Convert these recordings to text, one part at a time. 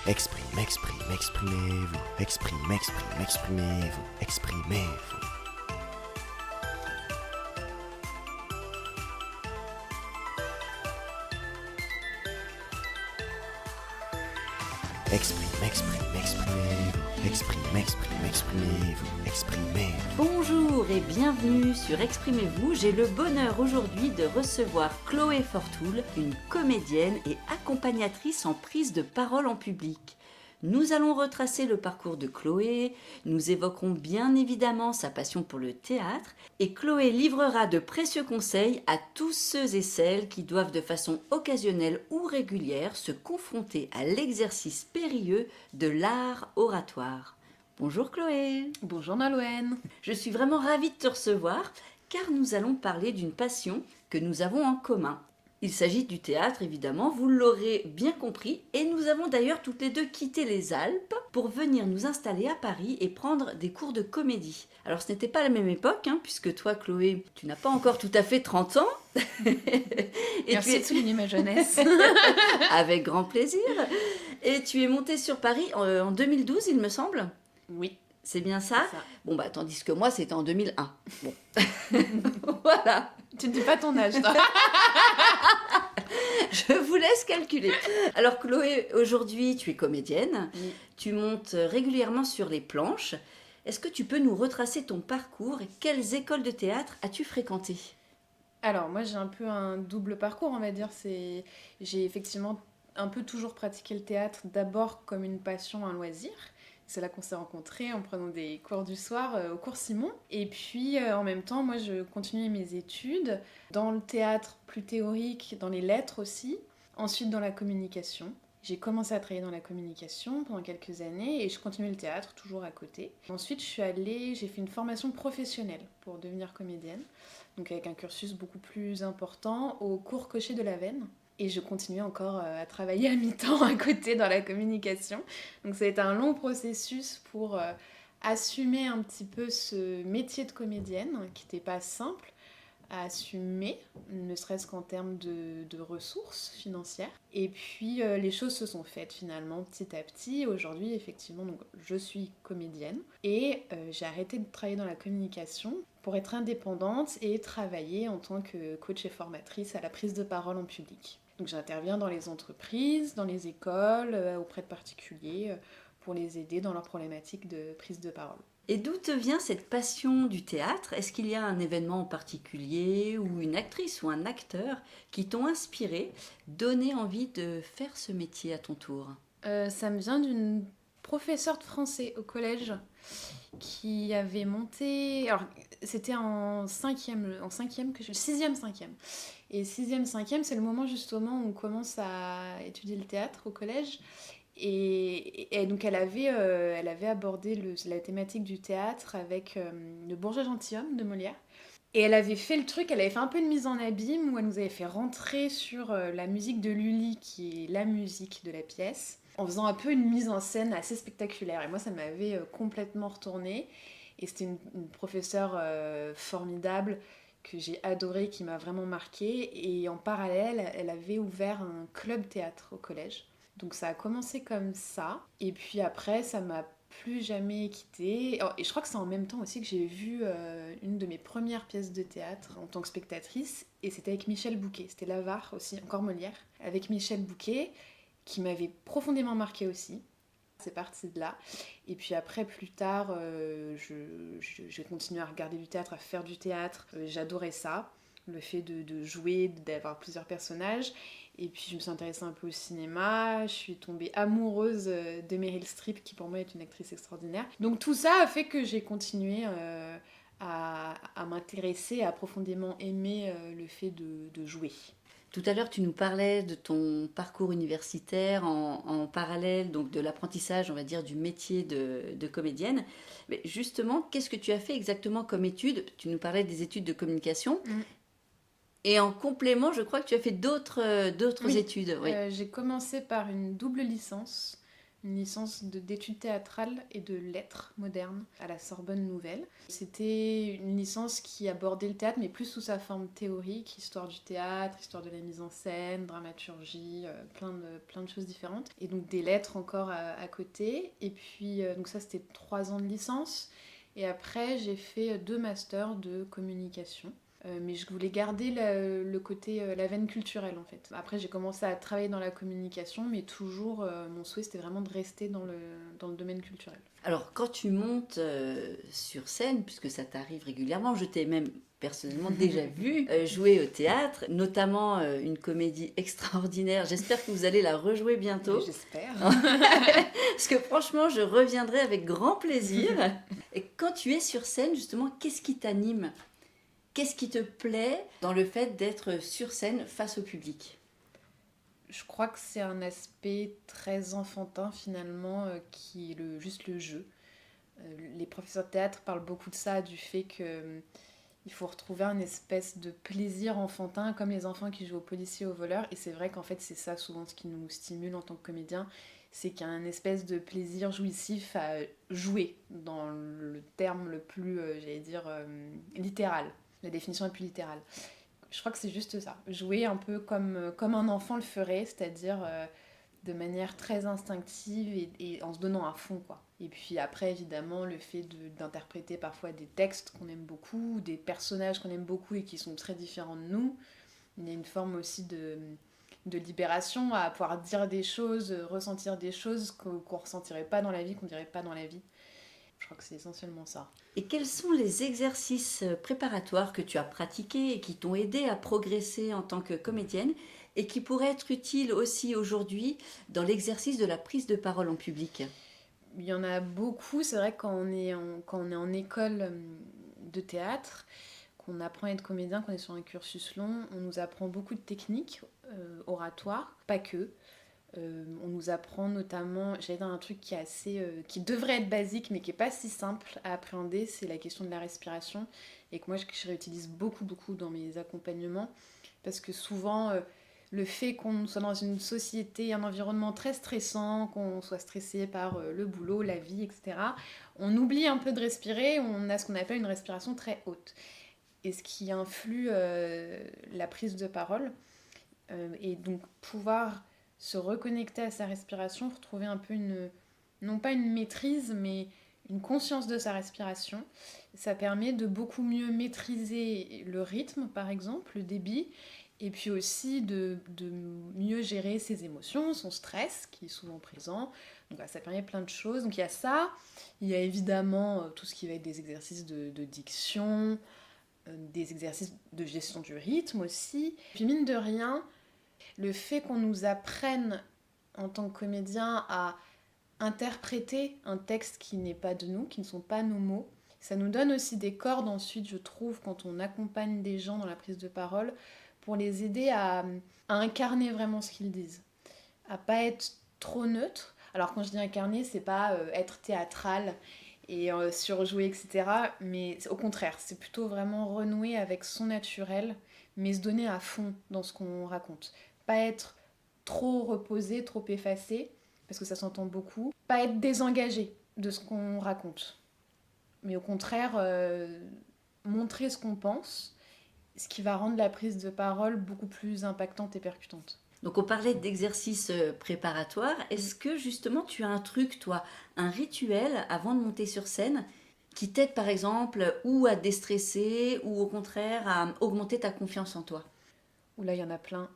Exprimez-vous. Exprimez-vous. Exprimez-vous. Exprimez-vous. Exprimez-vous. Bonjour et bienvenue sur Exprimez-vous. J'ai le bonheur aujourd'hui de recevoir Chloé Fortoul, une comédienne et accompagnatrice en prise de parole en public. Nous allons retracer le parcours de Chloé, nous évoquerons bien évidemment sa passion pour le théâtre et Chloé livrera de précieux conseils à tous ceux et celles qui doivent de façon occasionnelle ou régulière se confronter à l'exercice périlleux de l'art oratoire. Bonjour Chloé. Bonjour Nolwenn. Je suis vraiment ravie de te recevoir car nous allons parler d'une passion que nous avons en commun. Il s'agit du théâtre évidemment, vous l'aurez bien compris, et nous avons d'ailleurs toutes les deux quitté les Alpes pour venir nous installer à Paris et prendre des cours de comédie. Alors ce n'était pas la même époque, puisque toi Chloé, tu n'as pas encore tout à fait 30 ans. Et merci de souligner ma jeunesse. Avec grand plaisir. Et tu es montée sur Paris en 2012 il me semble. Oui. C'est bien ça, C'est ça. Bon, tandis que moi, c'était en 2001. Bon. Voilà. Tu ne dis pas ton âge, toi. Je vous laisse calculer. Alors, Chloé, aujourd'hui, tu es comédienne. Oui. Tu montes régulièrement sur les planches. Est-ce que tu peux nous retracer ton parcours et quelles écoles de théâtre as-tu fréquentées ? Alors, moi, j'ai un peu un double parcours, on va dire. J'ai effectivement un peu toujours pratiqué le théâtre, d'abord comme une passion, un loisir. C'est là qu'on s'est rencontrés en prenant des cours du soir au cours Simon. Et puis en même temps, moi je continuais mes études dans le théâtre plus théorique, dans les lettres aussi, ensuite dans la communication. J'ai commencé à travailler dans la communication pendant quelques années et je continuais le théâtre toujours à côté. Ensuite j'ai fait une formation professionnelle pour devenir comédienne, donc avec un cursus beaucoup plus important au cours Cochet de la Veine. Et je continuais encore à travailler à mi-temps à côté dans la communication. Donc ça a été un long processus pour assumer un petit peu ce métier de comédienne qui n'était pas simple à assumer, ne serait-ce qu'en termes de ressources financières. Et puis les choses se sont faites finalement petit à petit. Aujourd'hui, effectivement, donc, je suis comédienne et j'ai arrêté de travailler dans la communication pour être indépendante et travailler en tant que coach et formatrice à la prise de parole en public. Donc j'interviens dans les entreprises, dans les écoles, auprès de particuliers, pour les aider dans leurs problématiques de prise de parole. Et d'où te vient cette passion du théâtre ? Est-ce qu'il y a un événement en particulier ou une actrice ou un acteur qui t'ont inspiré, donné envie de faire ce métier à ton tour ? Ça me vient d'une professeure de français au collège qui avait monté... Alors, c'était en cinquième que je... Sixième, cinquième. Et sixième, cinquième, c'est le moment justement où on commence à étudier le théâtre au collège. Et donc elle avait abordé la thématique du théâtre avec le Bourgeois gentilhomme de Molière. Et elle avait fait le truc, elle avait fait un peu une mise en abîme où elle nous avait fait rentrer sur la musique de Lully, qui est la musique de la pièce, en faisant un peu une mise en scène assez spectaculaire. Et moi, ça m'avait complètement retournée. Et c'était une professeure formidable que j'ai adorée, qui m'a vraiment marquée. Et en parallèle, elle avait ouvert un club théâtre au collège. Donc ça a commencé comme ça. Et puis après, ça m'a plus jamais quittée. Et je crois que c'est en même temps aussi que j'ai vu une de mes premières pièces de théâtre en tant que spectatrice. Et c'était avec Michel Bouquet. C'était l'Avare aussi, encore Molière. Avec Michel Bouquet, qui m'avait profondément marquée aussi. C'est parti de là. Et puis après, plus tard, j'ai continué à regarder du théâtre, à faire du théâtre. J'adorais ça, le fait de jouer, d'avoir plusieurs personnages. Et puis je me suis intéressée un peu au cinéma. Je suis tombée amoureuse de Meryl Streep, qui pour moi est une actrice extraordinaire. Donc tout ça a fait que j'ai continué à m'intéresser, à profondément aimer le fait de jouer. Tout à l'heure, tu nous parlais de ton parcours universitaire en parallèle, donc de l'apprentissage, on va dire, du métier de comédienne. Mais justement, qu'est-ce que tu as fait exactement comme études ? Tu nous parlais des études de communication. Et en complément, je crois que tu as fait d'autres Oui. études. Oui. J'ai commencé par une double licence une licence d'études théâtrales et de lettres modernes à la Sorbonne Nouvelle. C'était une licence qui abordait le théâtre, mais plus sous sa forme théorique, histoire du théâtre, histoire de la mise en scène, dramaturgie, plein de choses différentes. Et donc des lettres encore à côté. Et puis, donc ça, c'était 3 ans de licence. Et après, j'ai fait 2 masters de communication. Mais je voulais garder le côté, la veine culturelle en fait. Après j'ai commencé à travailler dans la communication, mais toujours mon souhait c'était vraiment de rester dans le domaine culturel. Alors, quand tu montes sur scène, puisque ça t'arrive régulièrement, je t'ai même personnellement déjà vu jouer au théâtre, notamment une comédie extraordinaire. J'espère que vous allez la rejouer bientôt. Mais j'espère. Parce que franchement, je reviendrai avec grand plaisir. Et quand tu es sur scène, justement, qu'est-ce qui t'anime ? Qu'est-ce qui te plaît dans le fait d'être sur scène face au public ? Je crois que c'est un aspect très enfantin finalement, qui est juste le jeu. Les professeurs de théâtre parlent beaucoup de ça, du fait que il faut retrouver un espèce de plaisir enfantin, comme les enfants qui jouent au policier au voleur. Et c'est vrai qu'en fait c'est ça souvent ce qui nous stimule en tant que comédien, c'est qu'il y a un espèce de plaisir jouissif à jouer, dans le terme le plus, littéral. La définition est plus littérale. Je crois que c'est juste ça. Jouer un peu comme un enfant le ferait, c'est-à-dire de manière très instinctive et en se donnant à fond, quoi. Et puis après, évidemment, le fait d'interpréter parfois des textes qu'on aime beaucoup, des personnages qu'on aime beaucoup et qui sont très différents de nous. Il y a une forme aussi de libération à pouvoir dire des choses, ressentir des choses qu'on ne ressentirait pas dans la vie, qu'on ne dirait pas dans la vie. Je crois que c'est essentiellement ça. Et quels sont les exercices préparatoires que tu as pratiqués et qui t'ont aidé à progresser en tant que comédienne et qui pourraient être utiles aussi aujourd'hui dans l'exercice de la prise de parole en public ? Il y en a beaucoup. C'est vrai que quand on est en école de théâtre, qu'on apprend à être comédien, qu'on est sur un cursus long, on nous apprend beaucoup de techniques oratoires, pas que. On nous apprend notamment, j'allais dire un truc qui devrait être basique mais qui est pas si simple à appréhender, c'est la question de la respiration, et que moi je réutilise beaucoup dans mes accompagnements, parce que souvent le fait qu'on soit dans une société, un environnement très stressant, qu'on soit stressé par le boulot, la vie, etc., on oublie un peu de respirer, on a ce qu'on appelle une respiration très haute, et ce qui influe la prise de parole, et donc pouvoir se reconnecter à sa respiration, retrouver un peu non pas une maîtrise, mais une conscience de sa respiration. Ça permet de beaucoup mieux maîtriser le rythme, par exemple, le débit, et puis aussi de mieux gérer ses émotions, son stress, qui est souvent présent. Donc ça permet plein de choses. Donc il y a ça, il y a évidemment tout ce qui va être des exercices de diction, des exercices de gestion du rythme aussi. Puis mine de rien, le fait qu'on nous apprenne en tant que comédien à interpréter un texte qui n'est pas de nous, qui ne sont pas nos mots, ça nous donne aussi des cordes ensuite, je trouve, quand on accompagne des gens dans la prise de parole, pour les aider à incarner vraiment ce qu'ils disent, à pas être trop neutre. Alors quand je dis incarner, c'est pas être théâtral et surjouer, etc. Mais au contraire, c'est plutôt vraiment renouer avec son naturel, mais se donner à fond dans ce qu'on raconte. Pas être trop reposé, trop effacé, parce que ça s'entend beaucoup. Pas être désengagé de ce qu'on raconte. Mais au contraire, montrer ce qu'on pense, ce qui va rendre la prise de parole beaucoup plus impactante et percutante. Donc on parlait d'exercices préparatoires. Est-ce que justement tu as un truc, toi, un rituel avant de monter sur scène qui t'aide par exemple ou à déstresser ou au contraire à augmenter ta confiance en toi ? Oula, il y en a plein.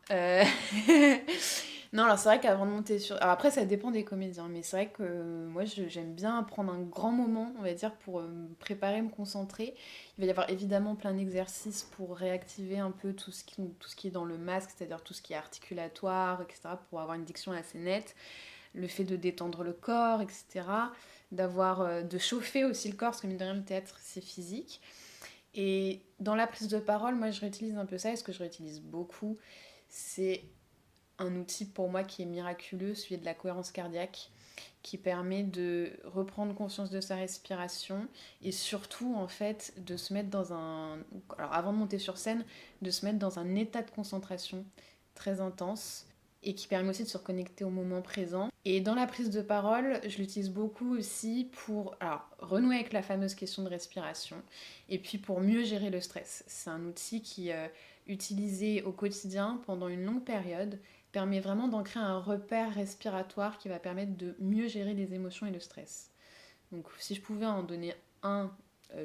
Non, alors c'est vrai qu'avant de monter sur... Alors après, ça dépend des comédiens, mais c'est vrai que moi, j'aime bien prendre un grand moment, on va dire, pour me préparer, me concentrer. Il va y avoir évidemment plein d'exercices pour réactiver un peu tout ce qui est dans le masque, c'est-à-dire tout ce qui est articulatoire, etc., pour avoir une diction assez nette. Le fait de détendre le corps, etc., de chauffer aussi le corps, parce que mine de rien, le théâtre, c'est physique. Et dans la prise de parole, moi, je réutilise un peu ça, et ce que je réutilise beaucoup, c'est un outil pour moi qui est miraculeux, celui de la cohérence cardiaque, qui permet de reprendre conscience de sa respiration et surtout en fait de se mettre alors avant de monter sur scène, de se mettre dans un état de concentration très intense, et qui permet aussi de se reconnecter au moment présent. Et dans la prise de parole, je l'utilise beaucoup aussi pour renouer avec la fameuse question de respiration et puis pour mieux gérer le stress. C'est un outil qui, utilisé au quotidien pendant une longue période, permet vraiment d'ancrer un repère respiratoire qui va permettre de mieux gérer les émotions et le stress. Donc si je pouvais en donner un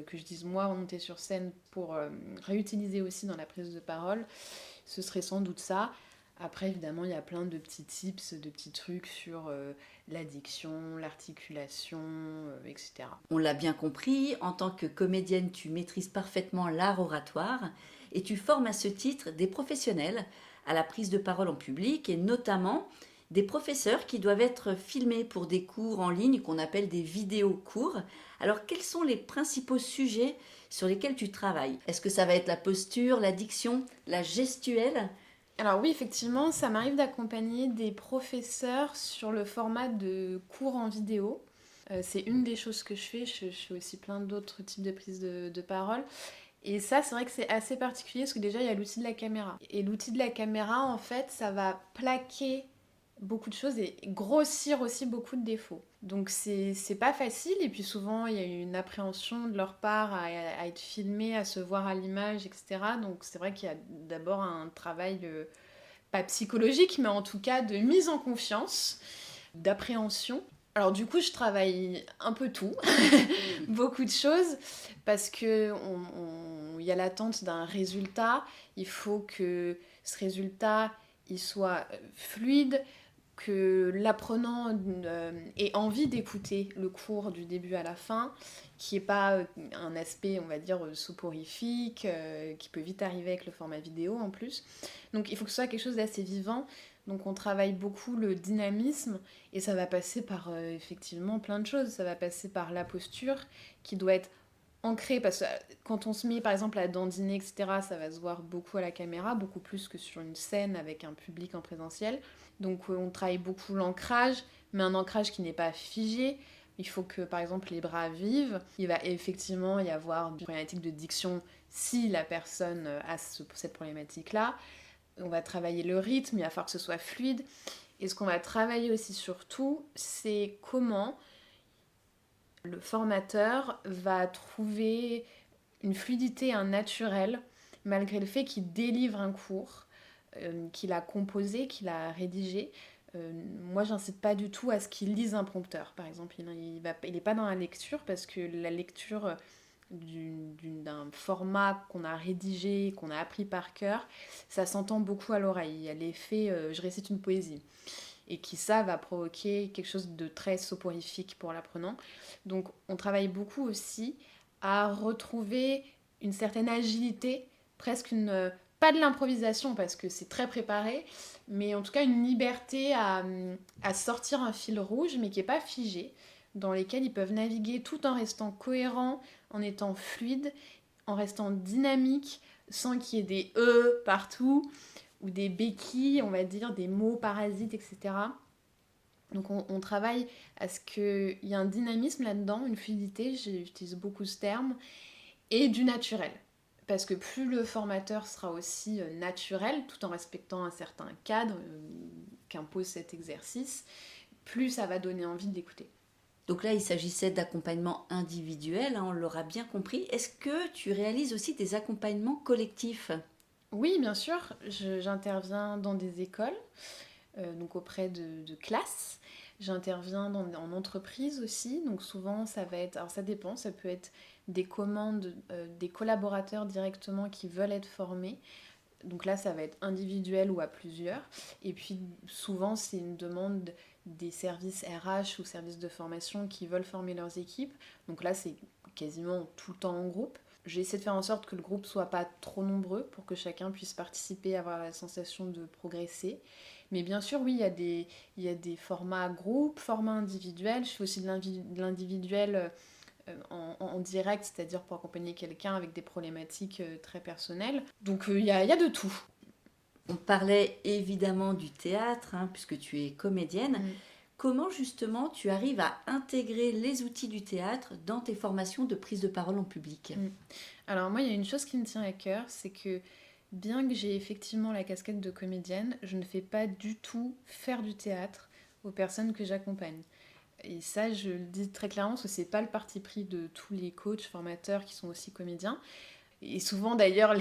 que je dise moi en monter sur scène pour réutiliser aussi dans la prise de parole, ce serait sans doute ça. Après, évidemment, il y a plein de petits tips, de petits trucs sur l'addiction, l'articulation, etc. On l'a bien compris, en tant que comédienne, tu maîtrises parfaitement l'art oratoire et tu formes à ce titre des professionnels à la prise de parole en public et notamment des professeurs qui doivent être filmés pour des cours en ligne qu'on appelle des vidéos-cours. Alors, quels sont les principaux sujets sur lesquels tu travailles? Est-ce que ça va être la posture, la diction, la gestuelle? Alors oui, effectivement, ça m'arrive d'accompagner des professeurs sur le format de cours en vidéo. C'est une des choses que je fais. Je fais aussi plein d'autres types de prises de parole. Et ça, c'est vrai que c'est assez particulier parce que déjà, il y a l'outil de la caméra. Et l'outil de la caméra, en fait, ça va plaquer beaucoup de choses et grossir aussi beaucoup de défauts. Donc c'est pas facile et puis souvent il y a une appréhension de leur part à être filmé, à se voir à l'image, etc. Donc c'est vrai qu'il y a d'abord un travail pas psychologique mais en tout cas de mise en confiance, d'appréhension. Alors du coup je travaille un peu tout, beaucoup de choses parce que il y a l'attente d'un résultat, il faut que ce résultat il soit fluide, que l'apprenant ait envie d'écouter le cours du début à la fin, qui n'est pas un aspect, on va dire, soporifique, qui peut vite arriver avec le format vidéo en plus. Donc il faut que ce soit quelque chose d'assez vivant. Donc on travaille beaucoup le dynamisme et ça va passer par effectivement plein de choses. Ça va passer par la posture qui doit être ancrée parce que quand on se met par exemple à dandiner, etc., ça va se voir beaucoup à la caméra, beaucoup plus que sur une scène avec un public en présentiel. Donc on travaille beaucoup l'ancrage, mais un ancrage qui n'est pas figé. Il faut que par exemple les bras vivent. Il va effectivement y avoir une problématique de diction si la personne a cette problématique-là. On va travailler le rythme, il va falloir que ce soit fluide. Et ce qu'on va travailler aussi surtout, c'est comment le formateur va trouver une fluidité, un naturel, malgré le fait qu'il délivre un cours, qu'il a composé, qu'il a rédigé. Moi, j'incite pas du tout à ce qu'il lise un prompteur, par exemple. Il n'est pas dans la lecture, parce que la lecture d'un format qu'on a rédigé, qu'on a appris par cœur, ça s'entend beaucoup à l'oreille. Il y a l'effet je récite une poésie et qui ça va provoquer quelque chose de très soporifique pour l'apprenant. Donc on travaille beaucoup aussi à retrouver une certaine agilité, presque pas de l'improvisation parce que c'est très préparé, mais en tout cas une liberté à sortir un fil rouge mais qui n'est pas figé, dans lesquels ils peuvent naviguer tout en restant cohérents, en étant fluides, en restant dynamiques, sans qu'il y ait des « partout, ou des béquilles, on va dire, des mots parasites, etc. Donc on travaille à ce qu'il y ait un dynamisme là-dedans, une fluidité, j'utilise beaucoup ce terme, et du naturel. Parce que plus le formateur sera aussi naturel, tout en respectant un certain cadre qu'impose cet exercice, plus ça va donner envie d'écouter. Donc là, il s'agissait d'accompagnement individuel, on l'aura bien compris. Est-ce que tu réalises aussi des accompagnements collectifs ? Oui, bien sûr. J'interviens dans des écoles, donc auprès de classes. J'interviens en entreprise aussi. Donc souvent, ça va être... Alors ça dépend, ça peut être des commandes, des collaborateurs directement qui veulent être formés. Donc là, ça va être individuel ou à plusieurs. Et puis souvent, c'est une demande des services RH ou services de formation qui veulent former leurs équipes. Donc là, c'est quasiment tout le temps en groupe. J'essaie de faire en sorte que le groupe soit pas trop nombreux pour que chacun puisse participer, avoir la sensation de progresser. Mais bien sûr, oui, il y a des formats groupes, formats individuels. Je fais aussi de l'individuel en direct, c'est-à-dire pour accompagner quelqu'un avec des problématiques très personnelles. Donc il y a de tout. On parlait évidemment du théâtre, puisque tu es comédienne. Comment justement tu arrives à intégrer les outils du théâtre dans tes formations de prise de parole en public ? Alors moi, il y a une chose qui me tient à cœur, c'est que bien que j'ai effectivement la casquette de comédienne, je ne fais pas du tout faire du théâtre aux personnes que j'accompagne. Et ça, je le dis très clairement, parce que c'est pas le parti pris de tous les coachs, formateurs qui sont aussi comédiens. Et souvent d'ailleurs,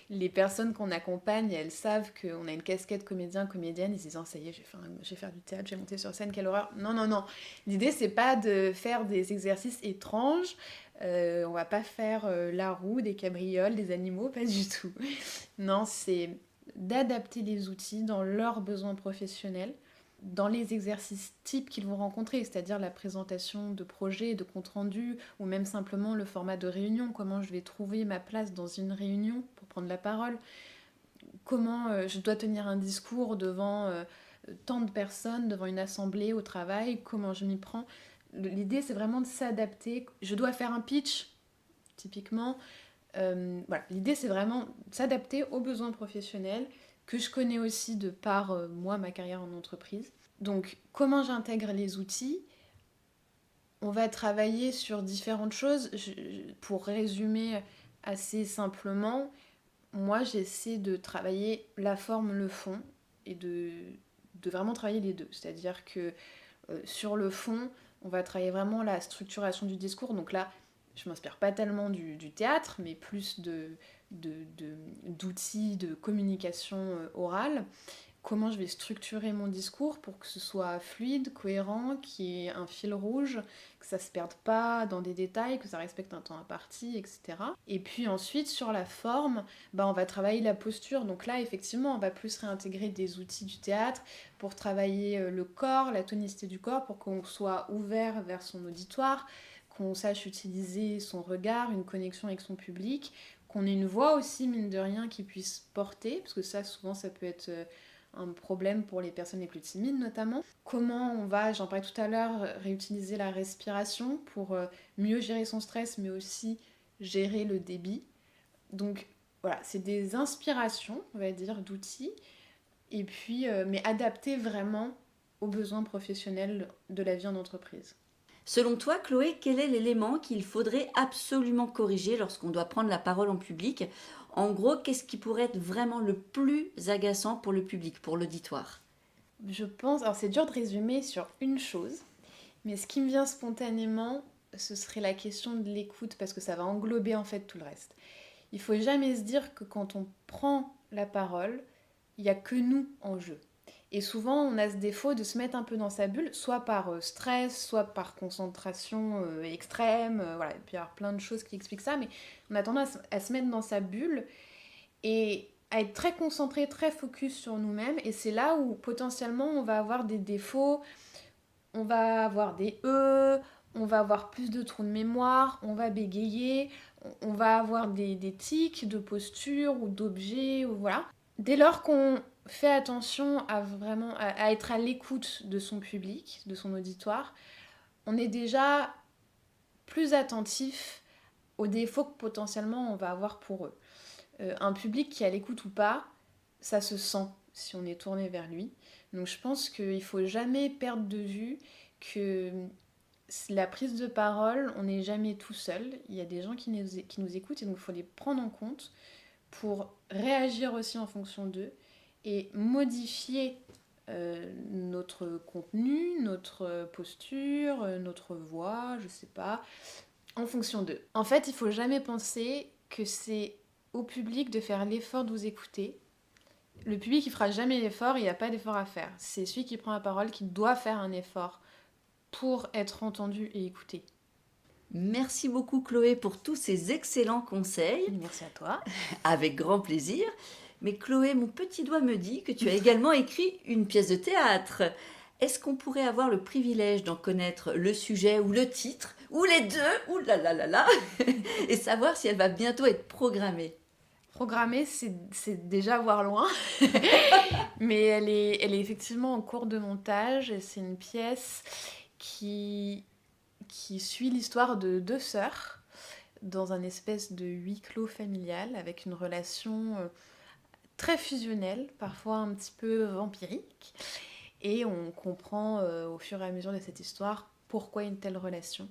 les personnes qu'on accompagne, elles savent qu'on a une casquette comédien, comédienne, ils se disent oh, ça y est, je vais faire du théâtre, je vais monter sur scène, quelle horreur. Non, non, non. L'idée, c'est pas de faire des exercices étranges, on va pas faire la roue, des cabrioles, des animaux, pas du tout. Non, c'est d'adapter les outils dans leurs besoins professionnels, dans les exercices types qu'ils vont rencontrer, c'est-à-dire la présentation de projets, de comptes rendus, ou même simplement le format de réunion, comment je vais trouver ma place dans une réunion pour prendre la parole, comment je dois tenir un discours devant tant de personnes, devant une assemblée au travail, comment je m'y prends. L'idée, c'est vraiment de s'adapter. Je dois faire un pitch, typiquement. Voilà. L'idée, c'est vraiment de s'adapter aux besoins professionnels, que je connais aussi de par moi, ma carrière en entreprise. Donc, comment j'intègre les outils ? On va travailler sur différentes choses. Pour résumer assez simplement, moi, j'essaie de travailler la forme, le fond, et de vraiment travailler les deux. C'est-à-dire que sur le fond, on va travailler vraiment la structuration du discours. Donc là, je m'inspire pas tellement du théâtre, mais plus d'outils de communication orale. Comment je vais structurer mon discours pour que ce soit fluide, cohérent, qu'il y ait un fil rouge, que ça se perde pas dans des détails, que ça respecte un temps imparti, etc. Et puis ensuite, sur la forme, on va travailler la posture. Donc là, effectivement, on va plus réintégrer des outils du théâtre pour travailler le corps, la tonicité du corps, pour qu'on soit ouvert vers son auditoire, qu'on sache utiliser son regard, une connexion avec son public, qu'on ait une voix aussi, mine de rien, qui puisse porter, parce que ça, souvent, ça peut être un problème pour les personnes les plus timides notamment. Comment on va, j'en parlais tout à l'heure, réutiliser la respiration pour mieux gérer son stress, mais aussi gérer le débit. Donc voilà, c'est des inspirations, on va dire, d'outils, et puis, mais adaptées vraiment aux besoins professionnels de la vie en entreprise. Selon toi, Chloé, quel est l'élément qu'il faudrait absolument corriger lorsqu'on doit prendre la parole en public ? En gros, qu'est-ce qui pourrait être vraiment le plus agaçant pour le public, pour l'auditoire ? Je pense, alors c'est dur de résumer sur une chose, mais ce qui me vient spontanément, ce serait la question de l'écoute, parce que ça va englober en fait tout le reste. Il faut jamais se dire que quand on prend la parole, il n'y a que nous en jeu. Et souvent, on a ce défaut de se mettre un peu dans sa bulle, soit par stress, soit par concentration extrême, voilà. Et puis il y a plein de choses qui expliquent ça, mais on a tendance à se mettre dans sa bulle et à être très concentré, très focus sur nous-mêmes. Et c'est là où potentiellement on va avoir des défauts, on va avoir des on va avoir plus de trous de mémoire, on va bégayer, on va avoir des tics de posture ou d'objets, ou voilà. Dès lors qu'on fait attention à être à l'écoute de son public, de son auditoire, on est déjà plus attentif aux défauts que potentiellement on va avoir pour eux. Un public qui est à l'écoute ou pas, ça se sent si on est tourné vers lui. Donc je pense qu'il ne faut jamais perdre de vue que la prise de parole, on n'est jamais tout seul. Il y a des gens qui nous écoutent et donc il faut les prendre en compte pour réagir aussi en fonction d'eux et modifier notre contenu, notre posture, notre voix, je sais pas, en fonction d'eux. En fait, il faut jamais penser que c'est au public de faire l'effort de vous écouter. Le public, il fera jamais l'effort, il n'y a pas d'effort à faire. C'est celui qui prend la parole qui doit faire un effort pour être entendu et écouté. Merci beaucoup Chloé pour tous ces excellents conseils. Merci à toi. Avec grand plaisir. Mais Chloé, mon petit doigt me dit que tu as également écrit une pièce de théâtre. Est-ce qu'on pourrait avoir le privilège d'en connaître le sujet ou le titre, ou les deux, ou là là là là, et savoir si elle va bientôt être programmée ? Programmée, c'est déjà voir loin, mais elle est effectivement en cours de montage. Et c'est une pièce qui suit l'histoire de deux sœurs dans un espèce de huis clos familial avec une relation très fusionnelle, parfois un petit peu vampirique. Et on comprend au fur et à mesure de cette histoire pourquoi une telle relation.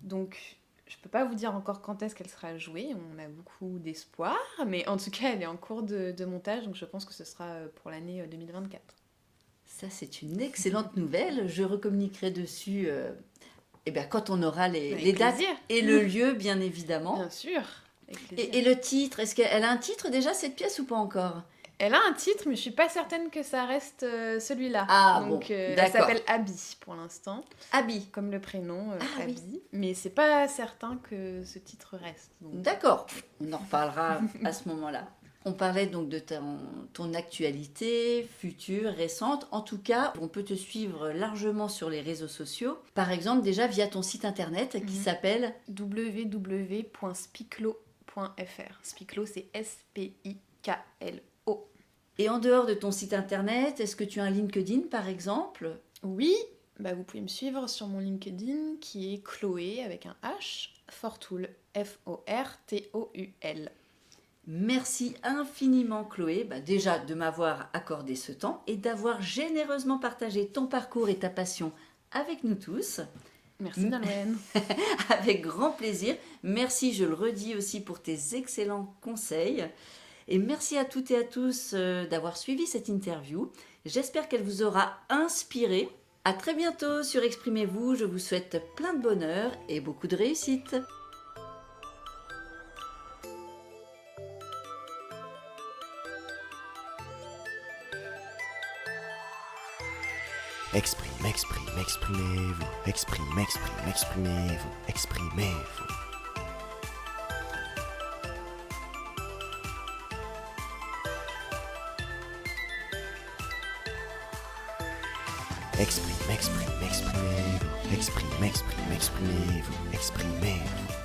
Donc Je peux pas vous dire encore quand est-ce qu'elle sera jouée, on a beaucoup d'espoir, mais en tout cas, elle est en cours de montage, donc je pense que ce sera pour l'année 2024. Ça, c'est une excellente nouvelle. Je recommuniquerai dessus quand on aura les dates plaisir. et le lieu, bien évidemment. Bien sûr. Avec plaisir. Et le titre, est-ce qu'elle a un titre déjà, cette pièce, ou pas encore? Elle a un titre, mais je suis pas certaine que ça reste celui-là. Ah, donc, bon, elle d'accord. s'appelle Abby pour l'instant, Abby. comme le prénom Ah, Abby. oui. Mais c'est pas certain que ce titre reste. Donc... D'accord, on en reparlera à ce moment-là. On parlait donc de ton actualité future, récente. En tout cas, on peut te suivre largement sur les réseaux sociaux. Par exemple, déjà via ton site internet qui s'appelle www.spiclo.fr. Spiclo, c'est S-P-I-K-L-O. Et en dehors de ton site internet, est-ce que tu as un LinkedIn par exemple? Oui, vous pouvez me suivre sur mon LinkedIn qui est Chloé avec un H, Fortoul, F-O-R-T-O-U-L. Merci infiniment Chloé, déjà de m'avoir accordé ce temps et d'avoir généreusement partagé ton parcours et ta passion avec nous tous. Merci Nolwenn. Avec grand plaisir. Merci, je le redis aussi, pour tes excellents conseils. Et merci à toutes et à tous d'avoir suivi cette interview. J'espère qu'elle vous aura inspiré. À très bientôt sur Exprimez-vous. Je vous souhaite plein de bonheur et beaucoup de réussite. Exprimez-vous. Exprimez-vous. Exprimez-vous. Exprimez-vous. Exprimez-vous. Exprimez-vous.